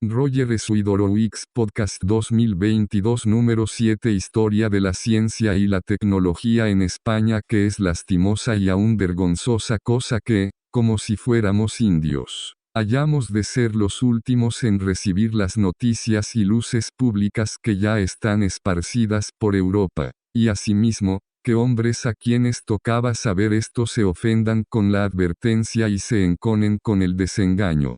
Roger Swidorowicz Podcast 2022 Número 7 Historia de la ciencia y la tecnología en España, que es lastimosa y aún vergonzosa cosa que, como si fuéramos indios, hayamos de ser los últimos en recibir las noticias y luces públicas que ya están esparcidas por Europa, y asimismo, que hombres a quienes tocaba saber esto se ofendan con la advertencia y se enconen con el desengaño.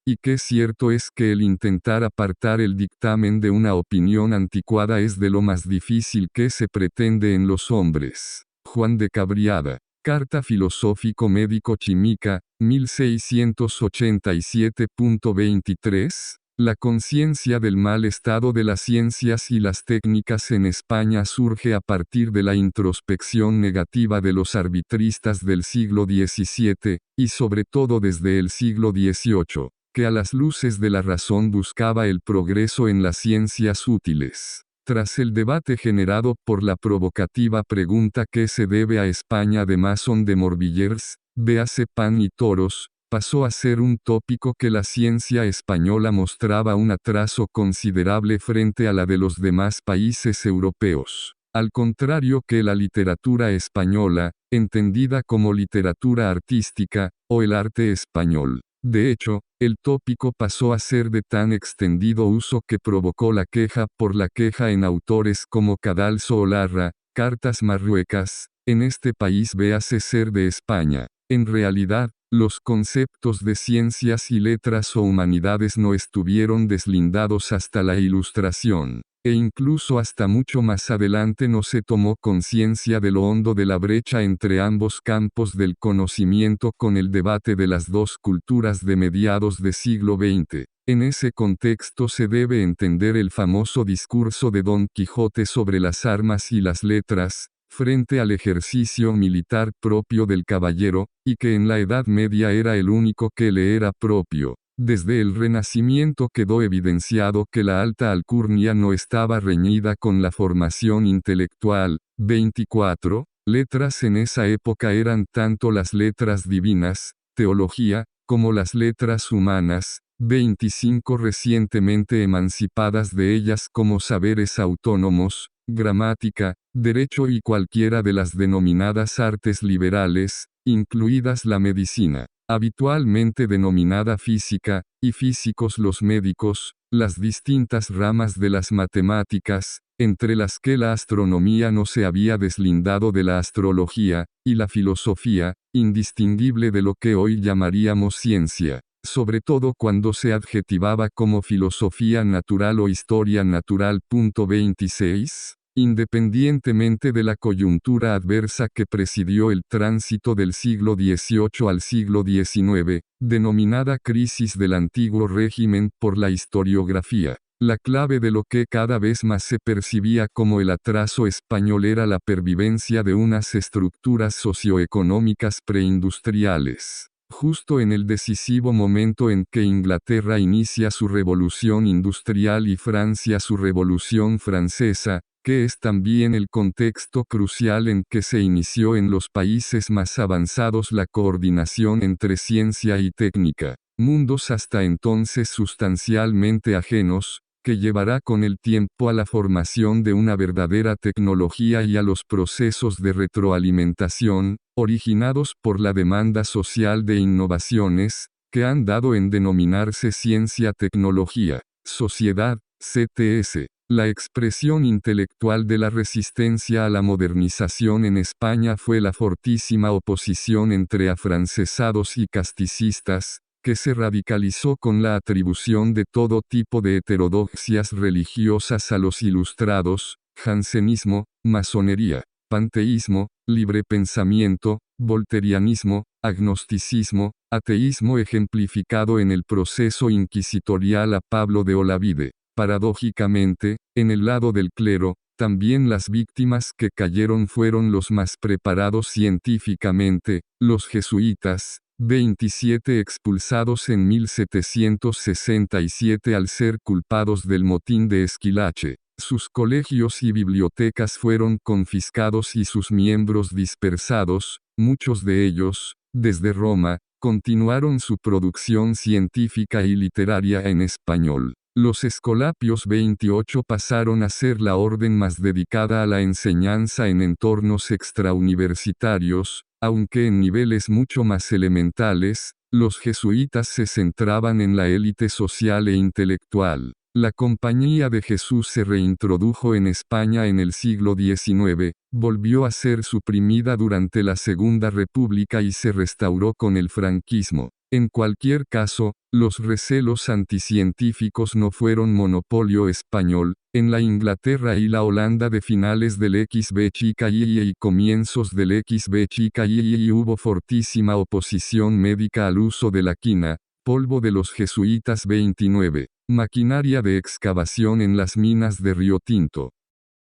Y que cierto es que el intentar apartar el dictamen de una opinión anticuada es de lo más difícil que se pretende en los hombres. Juan de Cabriada. Carta Filosófico-Médico-Chimica, 1687.23. La conciencia del mal estado de las ciencias y las técnicas en España surge a partir de la introspección negativa de los arbitristas del siglo XVII, y sobre todo desde el siglo XVIII, que a las luces de la razón buscaba el progreso en las ciencias útiles. Tras el debate generado por la provocativa pregunta ¿qué se debe a España de Masson de Morvilliers, véase Pan y Toros?, pasó a ser un tópico que la ciencia española mostraba un atraso considerable frente a la de los demás países europeos. Al contrario que la literatura española, entendida como literatura artística, o el arte español. De hecho, el tópico pasó a ser de tan extendido uso que provocó la queja por la queja en autores como Cadalso o Larra, Cartas Marruecas, en este país véase ser de España. En realidad, los conceptos de ciencias y letras o humanidades no estuvieron deslindados hasta la Ilustración, e incluso hasta mucho más adelante no se tomó conciencia de lo hondo de la brecha entre ambos campos del conocimiento con el debate de las dos culturas de mediados de siglo XX. En ese contexto se debe entender el famoso discurso de Don Quijote sobre las armas y las letras, frente al ejercicio militar propio del caballero, y que en la Edad Media era el único que le era propio. Desde el Renacimiento quedó evidenciado que la alta alcurnia no estaba reñida con la formación intelectual. 24. Letras en esa época eran tanto las letras divinas, teología, como las letras humanas. 25 recientemente emancipadas de ellas como saberes autónomos, gramática, derecho y cualquiera de las denominadas artes liberales, incluidas la medicina, habitualmente denominada física, y físicos los médicos, las distintas ramas de las matemáticas, entre las que la astronomía no se había deslindado de la astrología, y la filosofía, indistinguible de lo que hoy llamaríamos ciencia, sobre todo cuando se adjetivaba como filosofía natural o historia natural. 26. Independientemente de la coyuntura adversa que presidió el tránsito del siglo XVIII al siglo XIX, denominada crisis del antiguo régimen por la historiografía, la clave de lo que cada vez más se percibía como el atraso español era la pervivencia de unas estructuras socioeconómicas preindustriales. Justo en el decisivo momento en que Inglaterra inicia su revolución industrial y Francia su revolución francesa, que es también el contexto crucial en que se inició en los países más avanzados la coordinación entre ciencia y técnica, mundos hasta entonces sustancialmente ajenos, que llevará con el tiempo a la formación de una verdadera tecnología y a los procesos de retroalimentación, originados por la demanda social de innovaciones, que han dado en denominarse ciencia-tecnología, sociedad, CTS. La expresión intelectual de la resistencia a la modernización en España fue la fortísima oposición entre afrancesados y casticistas, que se radicalizó con la atribución de todo tipo de heterodoxias religiosas a los ilustrados, jansenismo, masonería, panteísmo, libre pensamiento, volterianismo, agnosticismo, ateísmo ejemplificado en el proceso inquisitorial a Pablo de Olavide. Paradójicamente, en el lado del clero, también las víctimas que cayeron fueron los más preparados científicamente, los jesuitas, 27 expulsados en 1767 al ser culpados del motín de Esquilache. Sus colegios y bibliotecas fueron confiscados y sus miembros dispersados, muchos de ellos, desde Roma, continuaron su producción científica y literaria en español. Los Escolapios 28 pasaron a ser la orden más dedicada a la enseñanza en entornos extrauniversitarios, aunque en niveles mucho más elementales, los jesuitas se centraban en la élite social e intelectual. La Compañía de Jesús se reintrodujo en España en el siglo XIX, volvió a ser suprimida durante la Segunda República y se restauró con el franquismo. En cualquier caso, los recelos anticientíficos no fueron monopolio español. En la Inglaterra y la Holanda de finales del XV y comienzos del XV hubo fortísima oposición médica al uso de la quina, polvo de los jesuitas 29, maquinaria de excavación en las minas de Río Tinto.